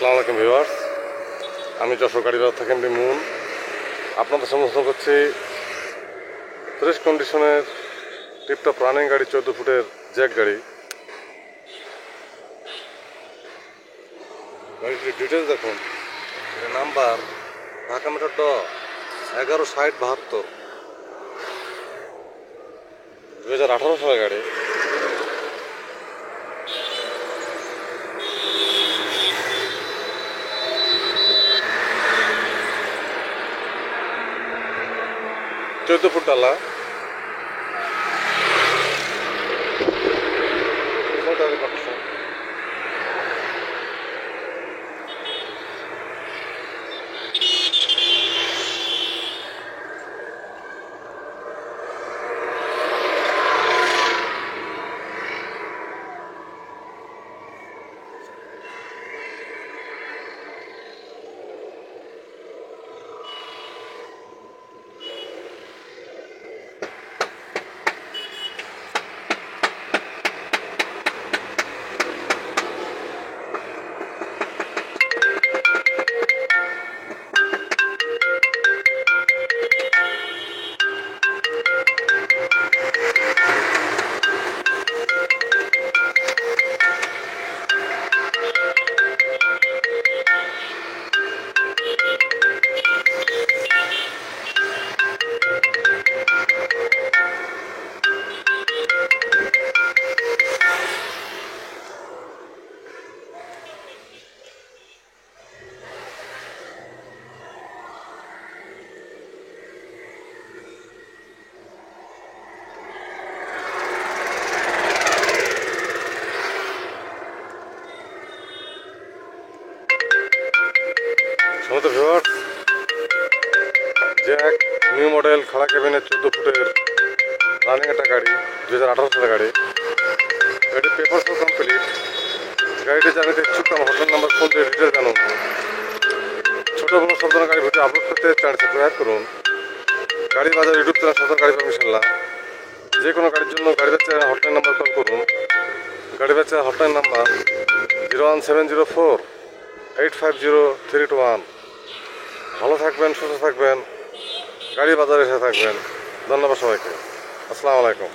আসসালামু আলাইকুম ভিউয়ার্স, আমি যশোর গাড়ি বাজার থেকে মুন আপনাদের সমর্থন করছি। ফ্রেশ কন্ডিশনের টিপটপ রানিং গাড়ি, 14 ফুটের জ্যাক গাড়ি। গাড়িটির ডিটেলস দেখুন। এর নাম্বার ঢাকা মেট্রো 116072, 2018 সালের গাড়ি। চোদ্দ ফুট ডালা, সমস্ত ভিউয়ার্স, জ্যাক নিউ মডেল খাড়া কেবিনের 14 ফুটের রানিং একটা গাড়ি, 2018 সালের গাড়ি। গাড়ির পেপার সব কমপ্লিট। গাড়িটি জানাতে ইচ্ছুক আমার হোটেল নাম্বার ফোন দিয়ে ডিটেল জানুন। ছোটো বড় সব ধরনের গাড়ি ভিডিও আপলোড করতে চ্যানেল সাবস্ক্রাইব করুন। গাড়ি বাজার ইউটিউব চ্যানেল সব গাড়ি পাবেন ইনশাল্লাহ। যে কোনো গাড়ির জন্য গাড়ি বেচে হটলাইন নাম্বার কল করুন। গাড়ি বেচে হটলাইন নাম্বার 01704 850 ভালো থাকবেন, সুস্থ থাকবেন, গাড়ি বাজারে এসে থাকবেন। ধন্যবাদ সবাইকে। আসসালামু আলাইকুম।